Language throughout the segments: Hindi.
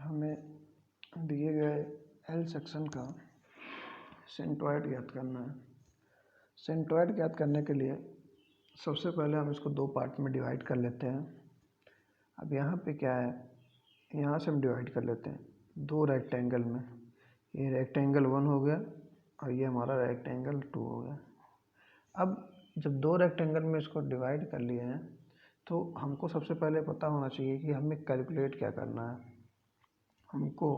हमें दिए गए एल सेक्शन का सेंटोइड ज्ञात करना है। सेंटोइड ज्ञात करने के लिए सबसे पहले हम इसको दो पार्ट में डिवाइड कर लेते हैं। अब यहाँ पे क्या है, यहाँ से हम डिवाइड कर लेते हैं दो रेक्टेंगल में। ये रेक्टेंगल 1 हो गया और ये हमारा रेक्टेंगल 2 हो गया। अब जब दो रेक्टेंगल में इसको डिवाइड कर लिए हैं तो हमको सबसे पहले पता होना चाहिए कि हमें कैलकुलेट क्या करना है। हमको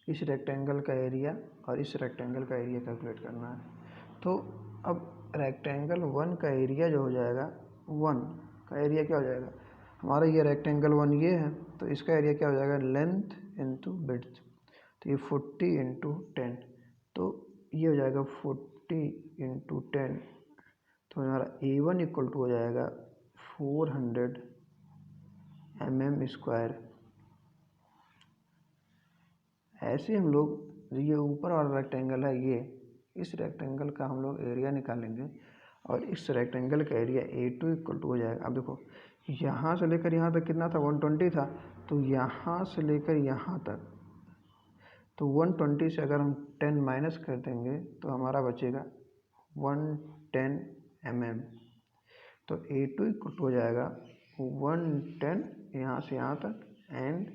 इस रेक्टेंगल का एरिया और इस रेक्टेंगल का एरिया कैलकुलेट करना है। तो अब रेक्टेंगल 1 का एरिया जो हो जाएगा, 1 का एरिया क्या हो जाएगा, हमारा ये रेक्टेंगल 1 ये है तो इसका एरिया क्या हो जाएगा, लेंथ इंटू विड्थ। तो ये 40 इंटू 10, तो ये हो जाएगा 40 इंटू 10। तो हमारा A1 इक्वल टू हो जाएगा 400 mm²। ऐसे हम लोग ये ऊपर वाला रेक्टेंगल है, ये इस रेक्टेंगल का हम लोग एरिया निकालेंगे और इस रेक्टेंगल का एरिया A2 इक्वल टू हो जाएगा। अब देखो यहाँ से लेकर यहाँ तक कितना था, 120 था, तो यहाँ से लेकर यहाँ तक तो 120 से अगर हम 10 माइनस कर देंगे तो हमारा बचेगा 110 mm। तो A2 इक्वल टू हो जाएगा 110 यहाँ से यहाँ तक एंड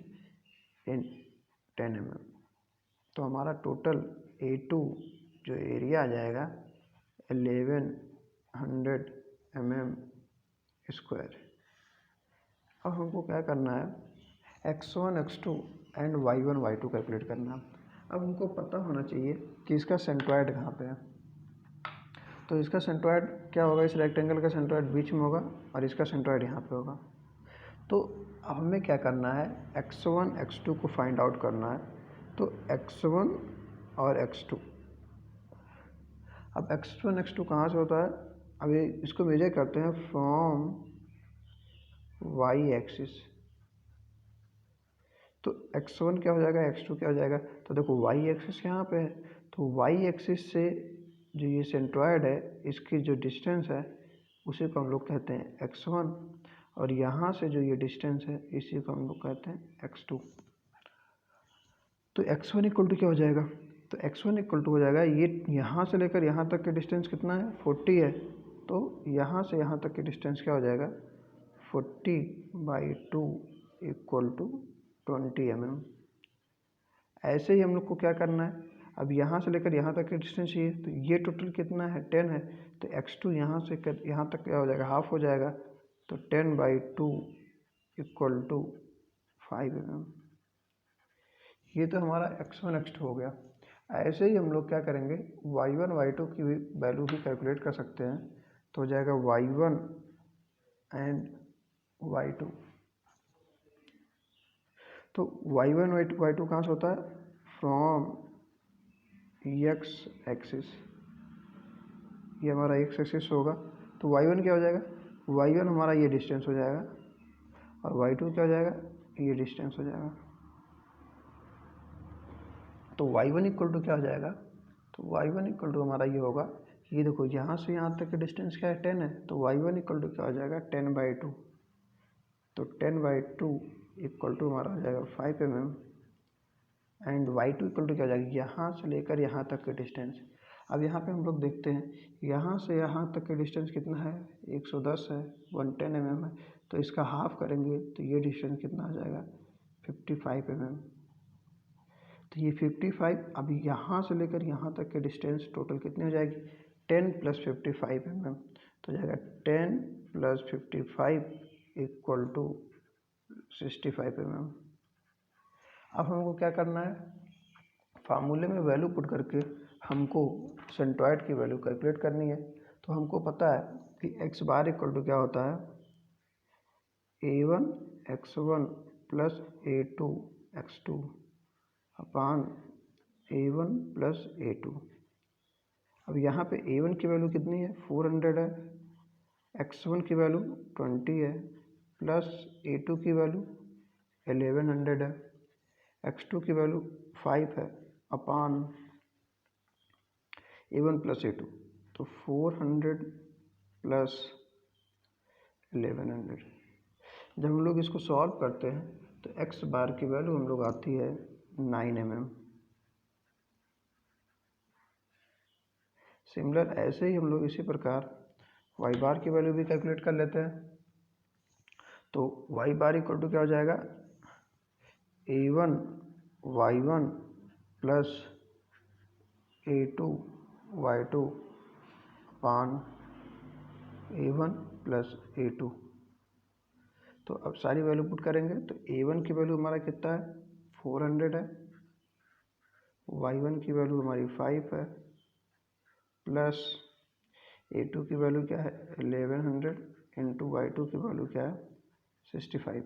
10 mm। तो हमारा टोटल A2 जो एरिया आ जाएगा 1100 mm²। अब हमको क्या करना है, x1 x2 and y1 y2 calculate करना है। अब हमको पता होना चाहिए कि इसका सेंट्रॉयड कहाँ पे है। तो इसका सेंट्रॉयड क्या होगा, इस रेक्टेंगल का सेंट्रॉयड बीच में होगा और इसका सेंट्रॉयड यहाँ पे होगा। तो अब हमें क्या करना है, x1 x2 को फाइंड आउट करना है। तो x1 और x2, अब x1 x2 कहाँ से होता है, अब ये इसको मेजर करते हैं फ्रॉम y एक्सिस। तो x1 क्या हो जाएगा, x2 क्या हो जाएगा, तो देखो y एक्सिस यहाँ पे है, तो y एक्सिस से जो ये सेंट्रॉयड है इसकी जो डिस्टेंस है उसी को हम लोग कहते हैं x1, और यहाँ से जो ये डिस्टेंस है इसी को हम लोग कहते हैं x2। तो x1 इक्वल टू क्या हो जाएगा, तो x1 इक्वल टू हो जाएगा, ये यहाँ से लेकर यहाँ तक के डिस्टेंस कितना है, 40 है, तो यहाँ से यहाँ तक की डिस्टेंस क्या हो जाएगा, 40/2 इक्वल टू 20 mm। ऐसे ही हम लोग को क्या करना है, अब यहाँ से लेकर यहाँ तक की डिस्टेंस ये, तो ये टोटल कितना है, 10 है, तो x2 यहाँ से कर यहाँ तक क्या हो जाएगा, हाफ हो जाएगा, तो 10/2 इक्वल टू 5 mm। ये तो हमारा x1 x2 हो गया। ऐसे ही हम लोग क्या करेंगे, y1 y2 की भी वैल्यू भी कैलकुलेट कर सकते हैं। तो हो जाएगा y1 एंड y2। तो y1 y2 कहाँ से होता है, फ्रॉम x एक्सिस, ये हमारा x एक्सिस होगा। तो y1 क्या हो जाएगा, y1 हमारा ये डिस्टेंस हो जाएगा और y2 क्या हो जाएगा, ये डिस्टेंस हो जाएगा। तो y1 इक्वल टू क्या हो जाएगा, तो y1 इक्वल टू हमारा ये होगा, ये देखो यहाँ से यहाँ तक का डिस्टेंस क्या है, 10 है, तो y1 इक्वल टू क्या हो जाएगा, 10/2। तो 10/2 इक्वल टू हमारा हो जाएगा 5 mm। And y2 equal to क्या हो जाएगा, यहाँ से लेकर यहाँ तक का डिस्टेंस। अब यहाँ पे हम लोग देखते हैं यहाँ से यहाँ तक का डिस्टेंस कितना है, 110 है, 110 mm है, तो इसका हाफ करेंगे तो ये डिस्टेंस कितना आ जाएगा, 55 mm। तो ये 55, अभी यहाँ से लेकर यहाँ तक के डिस्टेंस टोटल कितनी हो जाएगी, 10 + 55 mm। तो हो जाएगा 10 + 55 इक्वल टू 65 mm। अब हमको क्या करना है, फार्मूले में वैल्यू पुट करके हमको सेंट्रॉयड की वैल्यू कैलकुलेट करनी है। तो हमको पता है कि x बार इक्वल टू क्या होता है, A1 x1 + A2 x2 अपान A1 + A2। अब यहाँ पे A1 की वैल्यू कितनी है, 400 है, x1 की वैल्यू 20 है, प्लस A2 की वैल्यू 1100 है, x2 की वैल्यू 5 है, अपान A1 + A2, तो 400 + 1100। जब हम लोग इसको सॉल्व करते हैं तो एक्स बार की वैल्यू हम लोग आती है 9 mm। सिमिलर ऐसे ही हम लोग इसी प्रकार वाई बार की वैल्यू भी कैलकुलेट कर लेते हैं। तो वाई बार इक्वल टू क्या हो जाएगा, A1 Y1 plus A2 Y2 अपान A1 प्लस A2। तो अब सारी वैल्यू पुट करेंगे तो A1 की वैल्यू हमारा कितना है 400 है, Y1 की वैल्यू हमारी 5 है, प्लस A2 की वैल्यू क्या है 1100 इंटू Y2 की वैल्यू क्या है 65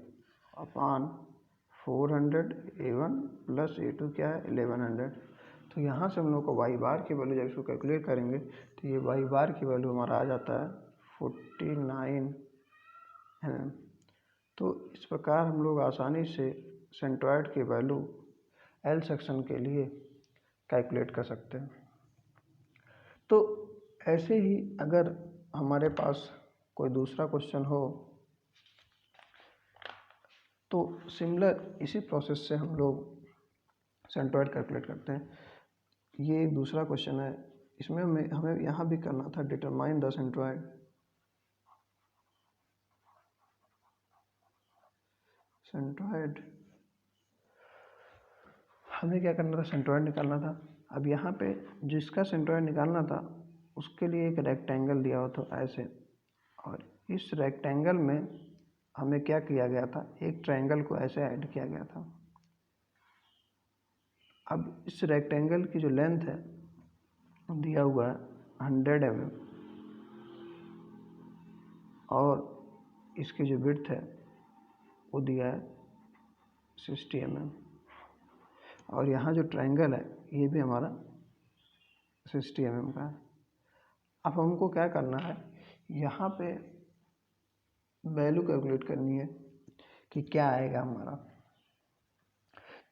अपान 400 A1 प्लस A2 क्या है 1100। तो यहाँ से हम लोग को वाई बार की वैल्यू जब इसको कैलकुलेट करेंगे तो ये वाई बार की वैल्यू हमारा आ जाता है 49 mm। तो इस प्रकार हम लोग आसानी से सेंट्रॉयड की वैल्यू एल सेक्शन के लिए कैलकुलेट कर सकते हैं। तो ऐसे ही अगर हमारे पास कोई दूसरा क्वेश्चन हो तो सिमिलर इसी प्रोसेस से हम लोग सेंट्रॉयड कैलकुलेट करते हैं। ये दूसरा क्वेश्चन है, इसमें हमें यहाँ भी करना था डिटरमाइन द सेंट्रॉयड। सेंट्रॉयड हमें क्या करना था, सेंट्रॉयड निकालना था। अब यहाँ पे जिसका सेंट्रॉयड निकालना था उसके लिए एक रेक्टेंगल दिया हुआ था ऐसे, और इस रेक्टेंगल में हमें क्या किया गया था, एक ट्रायंगल को ऐसे ऐड किया गया था। अब इस रेक्टेंगल की जो लेंथ है दिया हुआ है 100 mm और इसकी जो विड्थ है वो दिया है 60 mm, और यहाँ जो ट्रायंगल है ये भी हमारा 60 mm का है। अब हमको क्या करना है, यहाँ पे वैल्यू कैलकुलेट करनी है कि क्या आएगा हमारा।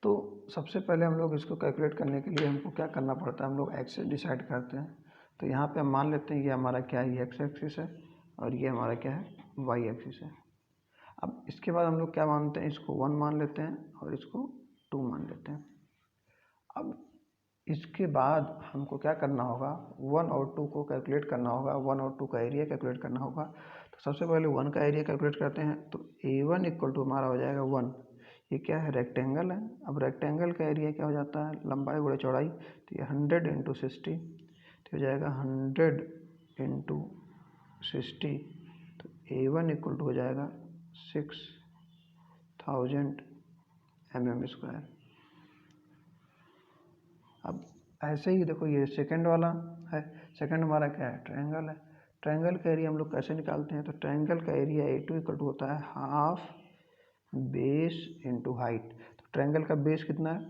तो सबसे पहले हम लोग इसको कैलकुलेट करने के लिए हमको क्या करना पड़ता है, हम लोग एक्स डिसाइड करते हैं। तो यहाँ पे हम मान लेते हैं ये हमारा क्या है, ये एक्स एक्सिस है और ये हमारा क्या है, वाई एक्सिस है। अब इसके बाद हम लोग क्या मानते हैं, इसको 1 मान लेते हैं और इसको 2 मान लेते हैं। अब इसके बाद हमको क्या करना होगा, 1 और 2 को कैलकुलेट करना होगा, 1 और 2 का एरिया कैलकुलेट करना होगा। तो सबसे पहले 1 का एरिया कैलकुलेट करते हैं। तो A1 इक्वल टू हमारा हो जाएगा 1। ये क्या है, रेक्टेंगल है। अब रेक्टेंगल का एरिया क्या हो जाता है, लंबाई गुणे चौड़ाई। तो ये 100 इंटू 60 तो हो जाएगा 100 इंटू 60। तो A1 इक्वल टू हो जाएगा 6000 mm²। अब ऐसे ही देखो ये सेकंड वाला है, सेकंड हमारा क्या है, ट्रायंगल है। ट्रायंगल का एरिया हम लोग कैसे निकालते हैं, तो ट्रायंगल का एरिया A2 इक्वल टू होता है हाफ बेस इंटू हाइट। तो ट्रायंगल का बेस कितना है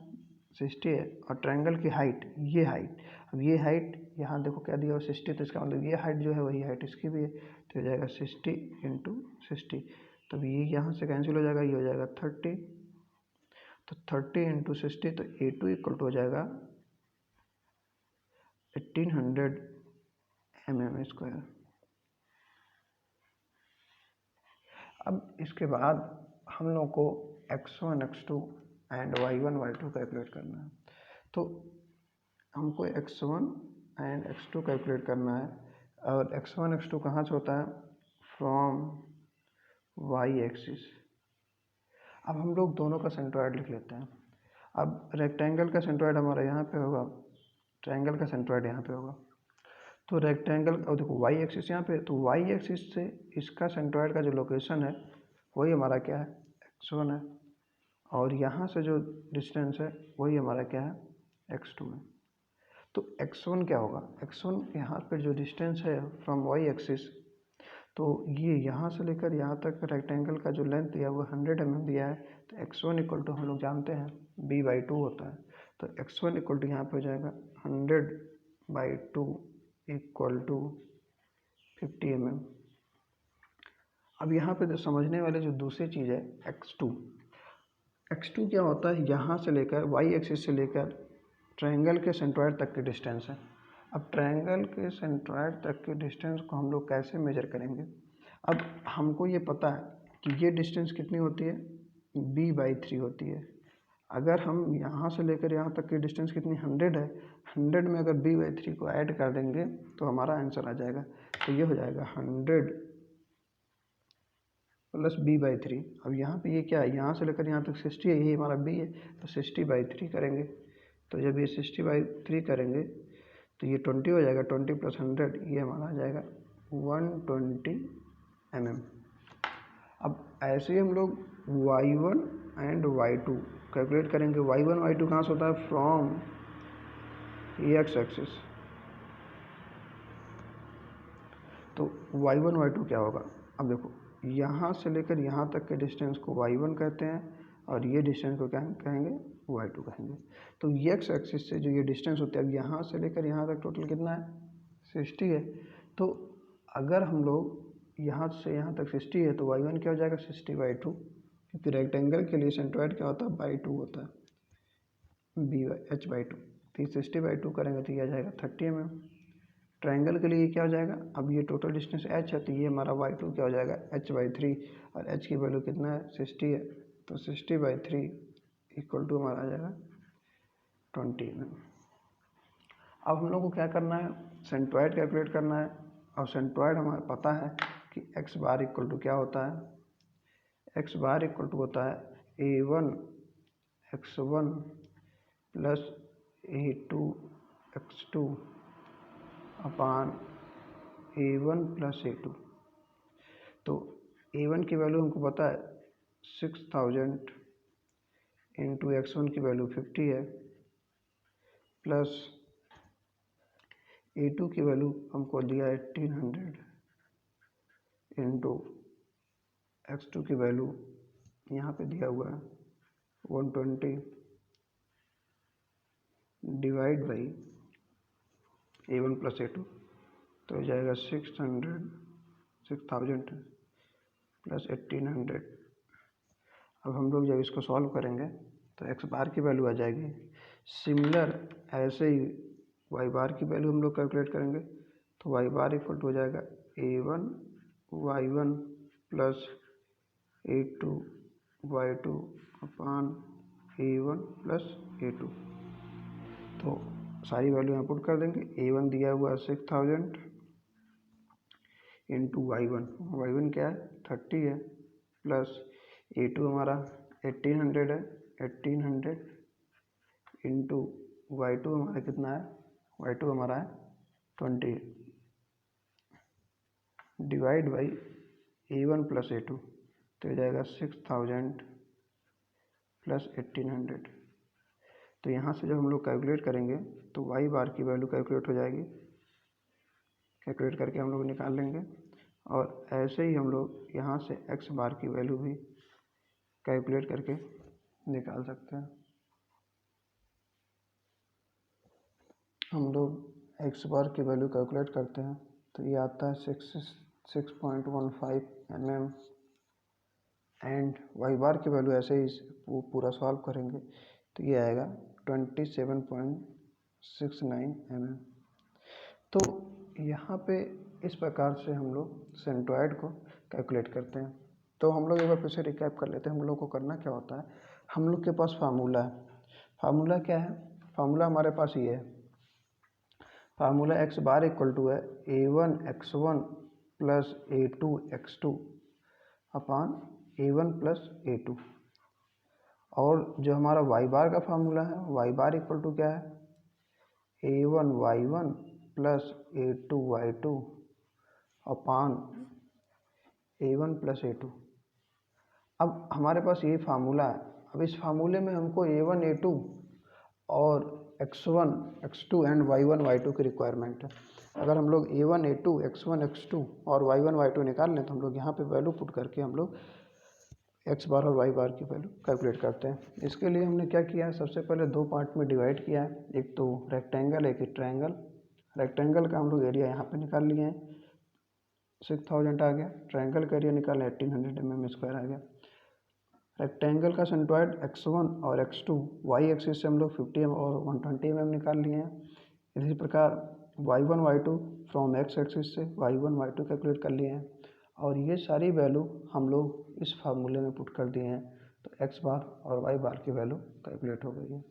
60 है और ट्रायंगल की हाइट ये हाइट। अब ये हाइट यहाँ देखो क्या दिया हुआ 60, तो इसका मतलब ये हाइट जो है वही हाइट इसकी भी है। तो हो जाएगा 60 इंटू 60। तब ये यहाँ से कैंसिल हो जाएगा, ये हो जाएगा 30। तो 30 इंटू 60 तो A2 इक्वल टू हो जाएगा 1800 mm²। अब इसके बाद हम लोग को x1 x2 and y1 y2 calculate करना है। तो हमको x1 एंड x2 कैलकुलेट करना है, और x1 x2 कहाँ से होता है, फ्रॉम y एक्सिस। अब हम लोग दोनों का सेंट्रॉयड लिख लेते हैं। अब रेक्टेंगल का सेंट्रॉयड हमारा यहाँ पे होगा, ट्रायंगल का सेंट्रॉयड यहाँ पे होगा। तो रेक्टेंगल और देखो वाई एक्सिस यहाँ पे, तो वाई एक्सिस से इसका सेंट्रॉयड का जो लोकेशन है वही हमारा क्या है, x1 है, और यहाँ से जो डिस्टेंस है वही हमारा क्या है, x2 है। तो x1 क्या होगा, x1 यहाँ पर जो डिस्टेंस है फ्रॉम वाई एक्सिस, तो ये यहाँ से लेकर यहाँ तक रेक्टेंगल का जो लेंथ दिया हुआ 100 mm दिया है। तो x1 इक्वल टू हम लोग जानते हैं b/2 होता है। तो x1 इक्वल टू यहाँ पे हो जाएगा 100/2 इक्वल टू 50 mm। अब यहाँ पे समझने वाले जो दूसरी चीज़ है x2 क्या होता है, यहाँ से लेकर y एक्सिस से लेकर ट्रायंगल के सेंट्रॉयड तक की डिस्टेंस है। अब ट्रायंगल के सेंट्रॉयड तक के डिस्टेंस को हम लोग कैसे मेजर करेंगे। अब हमको ये पता है कि ये डिस्टेंस कितनी होती है b/3 होती है। अगर हम यहाँ से लेकर यहाँ तक की डिस्टेंस कितनी 100 है, 100 में अगर b/3 को ऐड कर देंगे तो हमारा आंसर आ जाएगा। तो ये हो जाएगा 100 प्लस b/3। अब यहाँ पे ये क्या है, यहाँ से लेकर यहाँ तक 60 है, यही हमारा b है, तो 60/3 करेंगे। तो जब ये 60/3 करेंगे तो ये 20 हो जाएगा, 20 + 100 ये हमारा आ जाएगा 120 mm। अब ऐसे ही हम लोग y1 एंड y2 कैलकुलेट करेंगे। y1 y2 कहाँ से होता है, फ्रॉम x एक्सिस। तो y1 y2 क्या होगा, अब देखो यहाँ से लेकर यहाँ तक के डिस्टेंस को y1 कहते हैं और ये डिस्टेंस को क्या कहेंगे, y2 कहेंगे। तो x एक्सिस से जो ये डिस्टेंस होता है, अब यहाँ से लेकर यहाँ तक टोटल कितना है, 60 है। तो अगर हम लोग यहाँ से यहाँ तक 60 है तो y1 क्या हो जाएगा, 60/2, क्योंकि रेक्टेंगल के लिए सेंट्रोइड क्या होता है, बाई 2 होता है, h/2। तो 60/2 करेंगे तो ये आ जाएगा 30 mm। ट्रायंगल के लिए क्या हो जाएगा, अब ये टोटल डिस्टेंस h है तो ये हमारा y2 क्या हो जाएगा, h/3, और h की वैल्यू कितना है, 60 है। तो 60/3 = हमारा आ जाएगा 20 mm। अब हम लोग को क्या करना है, सेंट्रोइड कैलकुलेट करना है। और सेंट्रोइड हमें पता है कि x बार इक्वल टू क्या होता है, x बार इक्वल टू होता है a1 x1 plus a2 x2 अपान a1 प्लस a2। तो a1 की वैल्यू हमको पता है 6000 इंटू x1 की वैल्यू 50 है, प्लस a2 की वैल्यू हमको दिया 1800 इंटू x2 की वैल्यू यहाँ पे दिया हुआ है 120 divide by a1 plus a2। तो हो जाएगा 6000 प्लस 1800। अब हम लोग जब इसको सॉल्व करेंगे तो x बार की वैल्यू आ जाएगी। सिमिलर ऐसे ही y बार की वैल्यू हम लोग कैलकुलेट करेंगे। तो y बार इक्वल टू हो जाएगा a1 y1 plus a2 y2 अपान a1 प्लस a2। तो सारी वैल्यू यहाँ पुट कर देंगे। a1 दिया हुआ है 6000 इंटू y1 क्या है 30 है, प्लस a2 हमारा 1800 है, 1800 इंटू y2 हमारा कितना है, y2 हमारा है 20 divide by a1 plus a2। तो हो जाएगा 6000 प्लस 1800। तो यहाँ से जब हम लोग कैलकुलेट करेंगे तो y बार की वैल्यू कैलकुलेट हो जाएगी, कैलकुलेट करके हम लोग निकाल लेंगे। और ऐसे ही हम लोग यहाँ से x बार की वैल्यू भी कैलकुलेट करके निकाल सकते हैं। हम लोग x बार की वैल्यू कैलकुलेट करते हैं तो ये आता है 6.15 mm एंड y बार की वैल्यू ऐसे ही पूरा सॉल्व करेंगे तो ये आएगा 27.69 mm। तो यहाँ पे इस प्रकार से हम लोग सेंट्रोइड को कैलकुलेट करते हैं। तो हम लोग एक बार फिर से रिकैप कर लेते हैं। हम लोग को करना क्या होता है, हम लोग के पास फार्मूला है। फार्मूला क्या है, फार्मूला हमारे पास ये है, formula x bar equal to है a1 x1 plus a2 x2 अपान a1 प्लस a2। और जो हमारा y बार का फार्मूला है, y बार इक्वल टू क्या है, a1 y1 plus a2 y2 अपान a1 प्लस a2। अब हमारे पास ये फार्मूला है। अब इस फार्मूले में हमको a1 a2 और x1 x2 and y1 y2 की रिक्वायरमेंट है। अगर हम लोग a1 a2 x1 x2 और y1 y2 निकाल लें तो हम लोग यहाँ पे वैल्यू पुट करके हम लोग x बार और y बार की वैल्यू कैलकुलेट करते हैं। इसके लिए हमने क्या किया है, सबसे पहले दो पार्ट में डिवाइड किया है, एक तो रेक्टेंगल एक ट्रायंगल। रेक्टेंगल का हम लोग एरिया यहाँ पे निकाल लिए हैं, 6000 आ गया। ट्रायंगल का एरिया निकाला 1800 mm² आ गया। रेक्टेंगल का सेंट्रोइड x1 और x2 y एक्सिस से हम लोग 50 mm और 120 mm निकाल लिए हैं। इसी प्रकार y1 y2 from x axis से y1 y2 कैलकुलेट कर लिए हैं। और ये सारी वैल्यू हम लोग इस फार्मूले में पुट कर दिए हैं। तो एक्स बार और वाई बार की वैल्यू कैलकुलेट हो गई है।